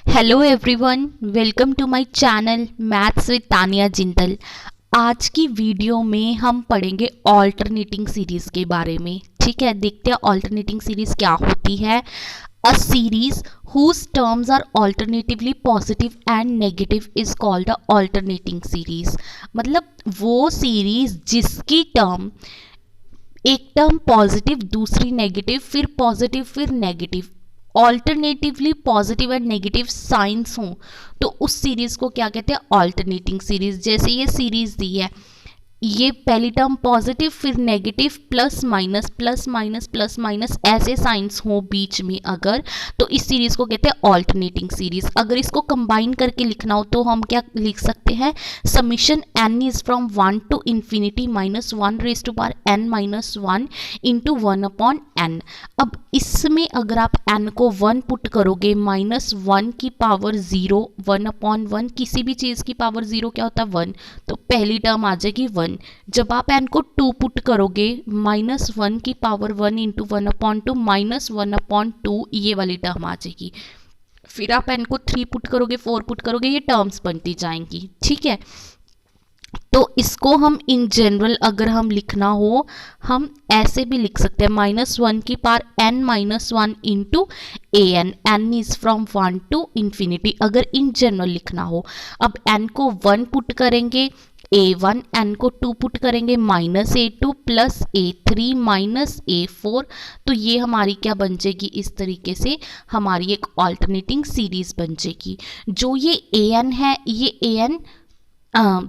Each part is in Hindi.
Hello everyone, welcome to my channel maths with Tania Jindal. आज की वीडियो में हम पढ़ेंगे ऑल्टरनेटिंग सीरीज के बारे में। ठीक है, देखते हैं ऑल्टरनेटिंग सीरीज क्या होती है। A series whose terms are alternatively positive and negative is called a alternating series। मतलब वो सीरीज जिसकी टर्म एक टर्म पॉजिटिव दूसरी नेगेटिव फिर पॉजिटिव फिर negative alternatively positive and negative science हों तो उस सीरीज को क्या कहते हैं, ऑल्टरनेटिंग सीरीज। जैसे ये सीरीज दी है, ये पहली टर्म पॉजिटिव फिर negative plus minus plus minus plus minus ऐसे साइंस हो बीच में अगर, तो इस सीरीज को कहते हैं ऑल्टरनेटिंग सीरीज। अगर इसको कंबाइन करके लिखना हो तो हम क्या लिख सकते हैं, summation n is from 1 to infinity minus 1 raise to power n minus 1 into 1 upon n। अब इसमें अगर आप n को 1 पुट करोगे माइनस 1 की पावर 0, 1 अपॉन 1 किसी भी चीज़ की पावर 0 क्या होता है 1, तो पहली टर्म आ जाएगी 1। जब आप n को 2 पुट करोगे माइनस 1 की power 1 into 1 upon 2 minus 1 upon 2 ये वाली टर्म आ जाएगी। फिर आप n को 3 पुट करोगे 4 पुट करोगे, ये टर्म्स बनती जाएंगी। ठीक है, तो इसको हम इन जनरल अगर हम लिखना हो हम ऐसे भी लिख सकते हैं, माइनस 1 की power n minus 1 into an। n is from 1 to infinity अगर इन जनरल लिखना हो। अब n को 1 पुट करेंगे a1, n को 2 पुट करेंगे minus a2 plus a3 minus a4, तो ये हमारी क्या बन जाएगी, इस तरीके से हमारी एक ऑल्टरनेटिंग सीरीज बन जाएगी। जो ये an है, ये an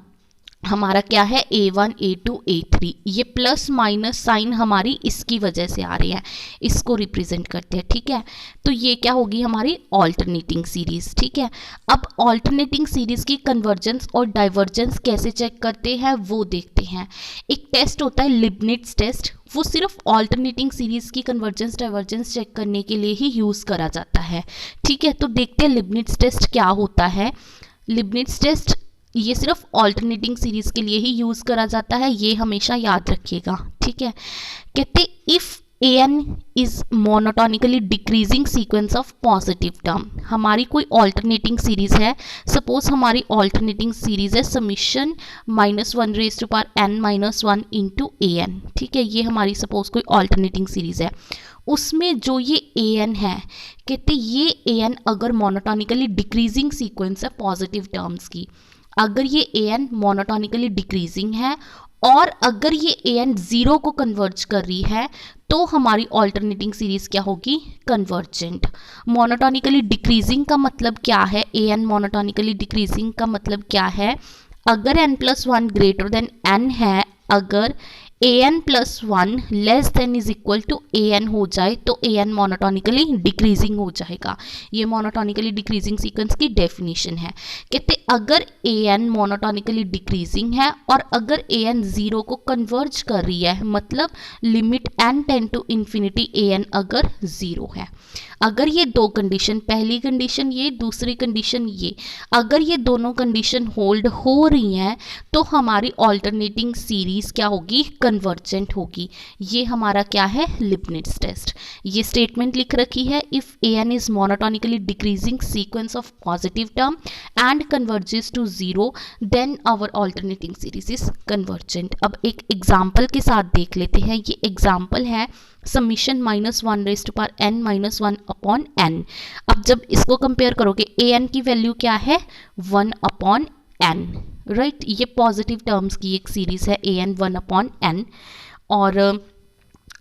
हमारा क्या है a1 a2 a3, ये प्लस माइनस साइन हमारी इसकी वजह से आ रही है, इसको रिप्रेजेंट करते हैं। ठीक है, तो ये क्या होगी हमारी ऑल्टरनेटिंग सीरीज। ठीक है, अब ऑल्टरनेटिंग सीरीज की कन्वर्जेंस और डाइवर्जेंस कैसे चेक करते हैं वो देखते हैं। एक टेस्ट होता है लिबनिट्ज टेस्ट, वो सिर्फ ऑल्टरनेटिंग सीरीज की कन्वर्जेंस डाइवर्जेंस चेक करने के लिए ही यूज़ करा जाता है। ठीक है, तो देखते हैं लिबनिट्ज टेस्ट क्या होता है। लिबनिट्ज टेस्ट ये सिर्फ ऑल्टरनेटिंग सीरीज के लिए ही यूज करा जाता है, ये हमेशा याद रखिएगा। ठीक है, कहते if an is monotonically decreasing sequence of positive term. हमारी कोई ऑल्टरनेटिंग सीरीज है, सपोज हमारी ऑल्टरनेटिंग सीरीज है summation minus 1 raise to power n minus 1 into an। ठीक है, ये हमारी सपोज कोई ऑल्टरनेटिंग सीरीज है, उसमें जो ये an है, कहते ये an अगर मोनोटोनिकली डिक्रीजिंग सीक्वेंस है पॉजिटिव टर्म्स की, अगर ये an मोनोटोनिकली डिक्रीजिंग है और अगर ये an 0 को कन्वर्ज कर रही है तो हमारी ऑल्टरनेटिंग सीरीज क्या होगी, कन्वर्जेंट। मोनोटोनिकली डिक्रीजिंग का मतलब क्या है, an मोनोटोनिकली डिक्रीजिंग का मतलब क्या है, अगर n plus 1 greater than n है, अगर an plus 1 less than is equal to an हो जाए तो an मोनोटोनिकली डिक्रीजिंग हो जाएगा। ये मोनोटोनिकली डिक्रीजिंग सीक्वेंस की डेफिनेशन है। कहते अगर an मोनोटोनिकली डिक्रीजिंग है और अगर an 0 को कन्वर्ज कर रही है, मतलब limit n tend to infinity an अगर 0 है, अगर ये दो कंडीशन, पहली कंडीशन ये दूसरी कंडीशन ये, अगर ये दोनों कंडीशन होल्ड हो रही हैं तो हमारी ऑल्टरनेटिंग सीरीज क्या होगी, कन्वर्जेंट होगी। ये हमारा क्या है, लिबनिट्ज टेस्ट। ये स्टेटमेंट लिख रखी है, if an is monotonically decreasing sequence of positive term and converges to 0 then our alternating series is convergent. अब एक एग्जाम्पल के साथ देख लेते हैं। ये एग्जाम्पल है summation minus 1 raise to power n minus 1 upon n। अब जब इसको कंपेयर करोगे an की वैल्यू क्या है, 1 अपॉन n, राइट। ये पॉजिटिव टर्म्स की एक सीरीज है an 1 अपॉन n। और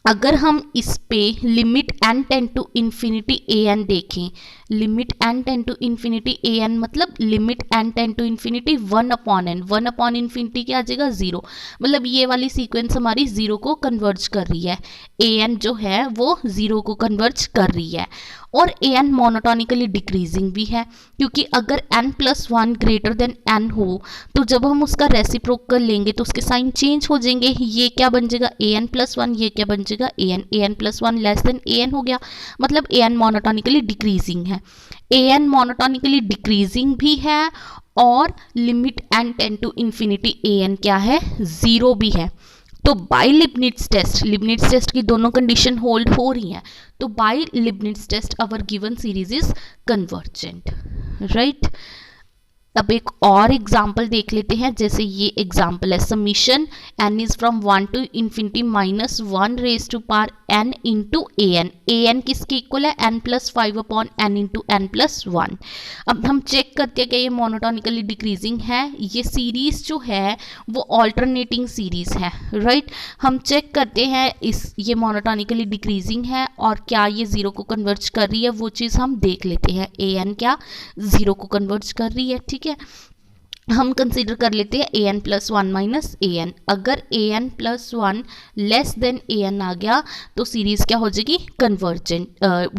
अगर हम इस पे limit n tend to infinity an देखें, limit n tend to infinity an मतलब limit n tend to infinity 1 upon n, 1 upon infinity क्या आ जाएगा 0, मतलब ये वाली सीक्वेंस हमारी 0 को कन्वर्ज कर रही है, an जो है वो 0 को कन्वर्ज कर रही है। और an मोनोटोनिकली डिक्रीजिंग भी है, क्योंकि अगर n plus 1 greater than n हो तो जब हम उसका रेसिप्रोकल लेंगे तो उसके साइन चेंज हो जाएंगे। ये क्या बन जाएगा an प्लस 1, ये क्या बन जाएगा an plus 1 less than an हो गया, मतलब an मोनोटोनिकली डिक्रीजिंग है। an मोनोटोनिकली डिक्रीजिंग भी है और limit n tend to infinity an क्या है, 0 भी है। तो बाय लिबनिट्ज टेस्ट की दोनों कंडीशन होल्ड हो रही हैं, तो by Leibniz test our given series is convergent, right. अब एक और एग्जाम्पल देख लेते हैं, जैसे ये एग्जाम्पल है summation n is from 1 to infinity minus 1 raise to power n into A N. A N किसके इक्वल है? n plus 5 upon n into n plus 1। अब हम चेक करते हैं कि ये मोनोटोनिकली डिक्रीजिंग है। ये सीरीज जो है वो ऑल्टरनेटिंग सीरीज है, राइट। हम चेक करते हैं ये मोनोटोनिकली डिक्रीजिंग है और क्या ये जीरो को कन्वर्ज कर रही है, वो चीज़ हम देख लेते हैं। ए एन क्या जीरो को कन्वर्ज कर रही है, ठीक है। हम कंसीडर कर लेते हैं A N plus 1 minus A N. अगर A N plus 1 less than A N आ गया तो सीरीज क्या हो जाएगी? Convergent,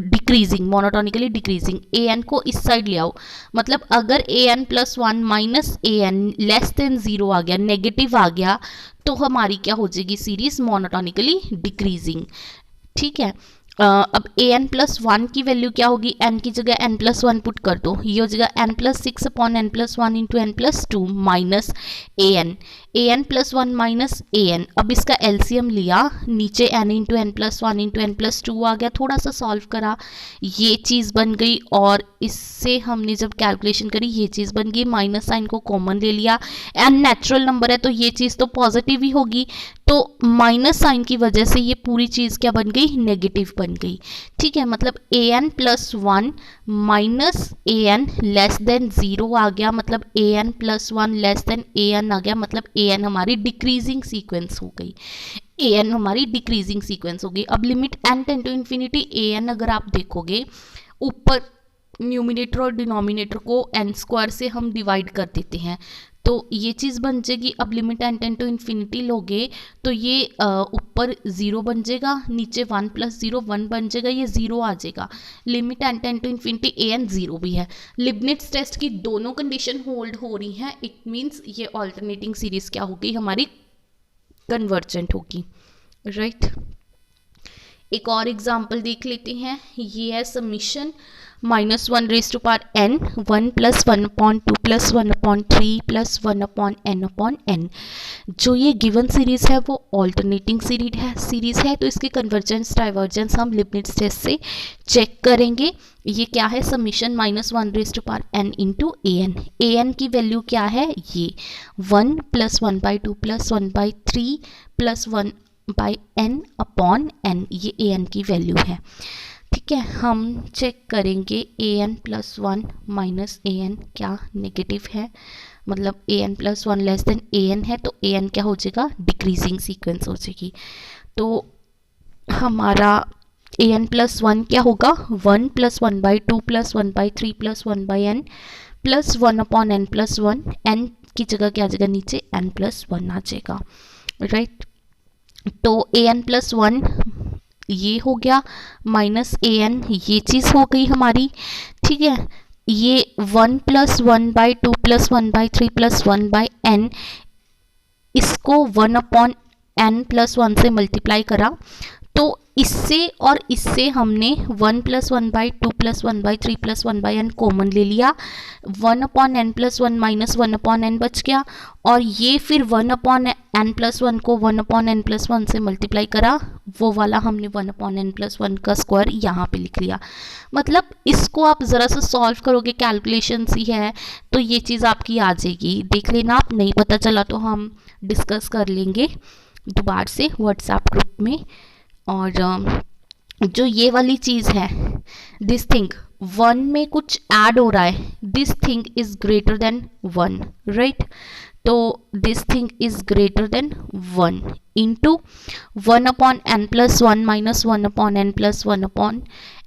decreasing, monotonically decreasing. A N को इस साइड ले आओ, मतलब अगर A N plus 1 minus A N less than 0 आ गया, नेगेटिव आ गया, तो हमारी क्या हो जाएगी? सीरीज मोनोटोनिकली डिक्रीजिंग, ठीक है। अब ए एन प्लस 1 की वैल्यू क्या होगी? एन की जगह एन प्लस 1 पुट कर दो, ये हो जाएगा N plus 6 upon N plus 1 into N plus 2 minus A N plus 1 minus A N. अब इसका एलसीएम लिया, नीचे N into N plus 1 into N plus 2 आ गया, थोड़ा सा सॉल्व करा, ये चीज़ बन गई, और इससे हमने जब कैलकुलेशन करी ये चीज़ बन गई, माइनस साइन को कॉमन ले लिया। एन नेचुरल नंबर है तो ये चीज़ तो पॉजिटिव ही होगी, तो माइनस साइन की वजह से ये पूरी चीज़ क्या बन गई? नेगेटिव बन गई, ठीक है। मतलब A N plus 1 minus A N less than 0 आ गया, मतलब A N plus 1 less than A N आ गया, मतलब ए एन हमारी डिक्रीजिंग सीक्वेंस हो गई। ए एन हमारी डिक्रीजिंग सीक्वेंस हो गई। अब limit N tend to infinity A N अगर आप देखोगे, ऊपर न्यूमिनेटर और डिनोमिनेटर को एन स्क्वायर से हम डिवाइड कर देते हैं, तो ये चीज़ बन जाएगी। अब limit N tend to infinity लोगे तो ये ऊपर 0 बन जाएगा, नीचे 1 प्लस 0 1 बन जाएगा, ये 0 आ जाएगा। Limit N tend to infinity A N 0 भी है। लिबनिट्ज टेस्ट की दोनों कंडीशन होल्ड हो रही हैं, इट मीन्स ये ऑल्टरनेटिंग सीरीज क्या होगी? हमारी कन्वर्जेंट होगी, राइट। एक और एग्जाम्पल देख लेते हैं, ये है summation minus 1 raise to power n 1 plus 1 upon 2 plus 1 upon 3 plus 1 upon n। जो ये गिवन सीरीज है वो ऑल्टरनेटिंग सीरीज है, तो इसके कन्वर्जेंस डाइवर्जेंस हम लिबनिट्ज टेस्ट से चेक करेंगे। ये क्या है? Summation minus 1 raise to power n into A N की वैल्यू क्या है? ये 1 plus 1 by 2 plus 1 by 3 plus 1 by n upon n, ये ए एन की वैल्यू है, ठीक है। हम चेक करेंगे ए N plus 1 minus A N क्या नेगेटिव है, मतलब A N plus 1 less than A N है, तो ए एन क्या हो जाएगा? डिक्रीजिंग सीक्वेंस हो जाएगी। तो हमारा ए एन प्लस 1 क्या होगा? 1 plus 1 by 2 plus 1 by 3 plus 1 by n plus 1 upon n plus 1, n की जगह क्या आ जाएगा? नीचे n प्लस 1 आ जाएगा, राइट। तो ए एन प्लस 1 ये हो गया, माइनस ए एन ये चीज़ हो गई हमारी, ठीक है। ये 1 plus 1 by 2 plus 1 by 3 plus 1 by n, इसको 1 अपॉन n प्लस 1 से मल्टीप्लाई करा, तो इससे और इससे हमने 1 plus 1 by 2 plus 1 by 3 plus 1 by n common ले लिया, 1 upon n plus 1 minus 1 upon n बच गया, और ये फिर 1 अपॉन n प्लस 1 को 1 अपॉन n प्लस 1 से मल्टीप्लाई करा, वो वाला हमने 1 अपॉन n प्लस 1 का स्क्वायर यहाँ पे लिख लिया। मतलब इसको आप ज़रा सा सॉल्व करोगे, कैलकुलेशंस ही है, तो ये चीज़ आपकी आ जाएगी। देख लेना, आप नहीं पता चला तो हम डिस्कस कर लेंगे दोबारा से व्हाट्सएप ग्रुप में। और जो ये वाली चीज़ है, दिस थिंग 1 में कुछ ऐड हो रहा है, this thing is greater than 1, right. तो this thing is greater than 1 into 1 upon n plus 1 minus 1 upon n plus 1 upon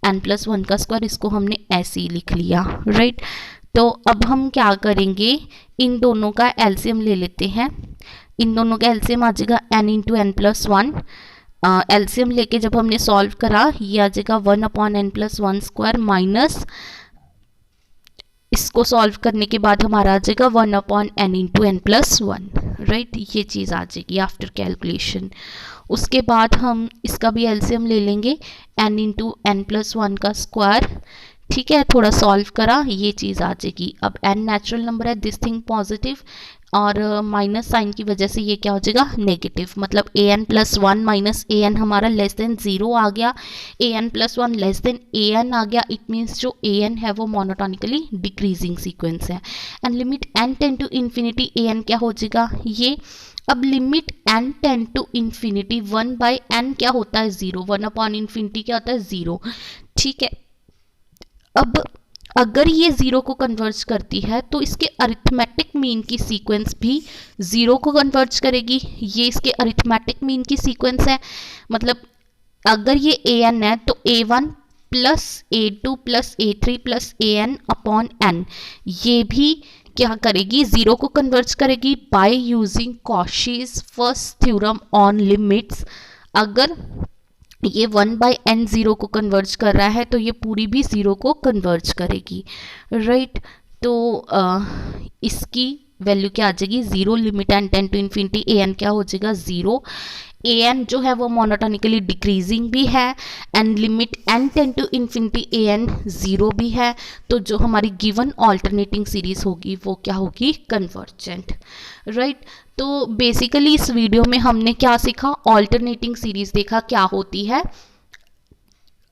n plus 1 का स्क्वायर, इसको हमने ऐसे ही लिख लिया, राइट। तो अब हम क्या करेंगे? इन दोनों का एलसीएम ले लेते हैं। इन दोनों का एलसीएम आ जाएगा n into N plus 1। LCM लेके जब हमने सॉल्व करा, ये आ जाएगा 1 upon n plus 1 square minus, इसको सॉल्व करने के बाद हमारा आ जाएगा 1 upon n into N plus 1, right. ये चीज़ आ जाएगी आफ्टर कैलकुलेशन। उसके बाद हम इसका भी एलसीएम ले लेंगे, n इंटू एन प्लस 1 का स्क्वायर, ठीक है, थोड़ा सॉल्व करा ये चीज़ आ जाएगी। अब n नेचुरल नंबर है, दिस थिंग पॉजिटिव, और माइनस साइन की वजह से ये क्या हो जाएगा नेगेटिव, मतलब A N plus one minus A N हमारा लेस देन ज़ीरो आ गया, A N plus one less than A N आ गया। इट मीन्स जो ए एन है वो मोनोटोनिकली डिक्रीजिंग सीक्वेंस है। And limit N tend to infinity A N क्या हो जाएगा ये। अब limit n tend to infinity 1/n क्या होता है 0, 1 अपॉन इन्फिनिटी क्या होता है 0, ठीक है। अब अगर ये ज़ीरो को कन्वर्ज करती है तो इसके अरिथमेटिक मीन की सीक्वेंस भी ज़ीरो को कन्वर्ज करेगी। ये इसके अरिथमेटिक मीन की सीक्वेंस है, मतलब अगर ये ए एन है तो ए one plus A two plus A three plus A N upon N, ये भी क्या करेगी ज़ीरो को कन्वर्ज करेगी by using Cauchy's first theorem on limits. अगर ये 1/n ज़ीरो को कन्वर्ज कर रहा है तो ये पूरी भी ज़ीरो को कन्वर्ज करेगी, राइट। तो इसकी वैल्यू क्या आ जाएगी zero, limit n tend to infinity A N क्या हो जाएगा ज़ीरो। ए एन जो है वो मोनोटोनिकली डिक्रीजिंग भी है, and limit n tend to infinity A N zero भी है। तो जो हमारी गिवन ऑल्टरनेटिंग सीरीज होगी वो क्या होगी कन्वर्जेंट, राइट। तो बेसिकली इस वीडियो में हमने क्या सीखा, ऑल्टरनेटिंग सीरीज देखा क्या होती है।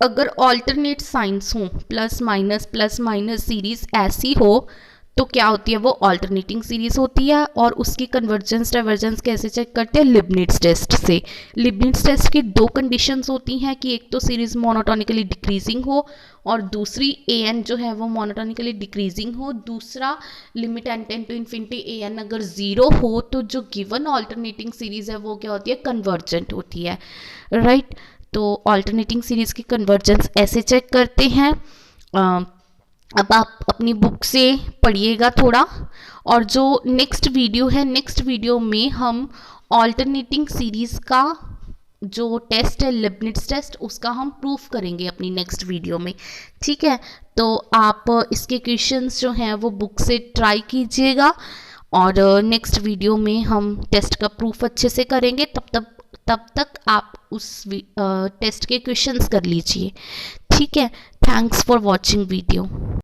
अगर ऑल्टरनेट साइंस हो प्लस माइनस सीरीज ऐसी हो तो क्या होती है वो ऑल्टरनेटिंग सीरीज होती है। और उसकी कन्वर्जेंस डाइवर्जेंस कैसे चेक करते हैं लिबनिट्ज टेस्ट से। लिबनिट्ज टेस्ट की दो कंडीशंस होती हैं कि एक तो सीरीज मोनोटोनिकली डिक्रीजिंग हो और दूसरी ए एन जो है वो मोनोटोनिकली डिक्रीजिंग हो। दूसरा limit N tend to infinity A N अगर ज़ीरो हो तो जो गिवन ऑल्टरनेटिंग सीरीज है वो क्या होती है कन्वर्जेंट होती है, राइट। तो ऑल्टरनेटिंग सीरीज की कन्वर्जेंस ऐसे चेक करते हैं। अब आप अपनी बुक से पढ़िएगा थोड़ा, और जो नेक्स्ट वीडियो है नेक्स्ट वीडियो में हम ऑल्टरनेटिंग सीरीज़ का जो टेस्ट है लिबनिट्ज टेस्ट उसका हम प्रूफ करेंगे अपनी नेक्स्ट वीडियो में, ठीक है। तो आप इसके क्वेश्चंस जो हैं वो बुक से ट्राई कीजिएगा, और नेक्स्ट वीडियो में हम टेस्ट का प्रूफ अच्छे से करेंगे। तब तक आप उस टेस्ट के क्वेश्चंस कर लीजिए, ठीक है। Thanks for watching video.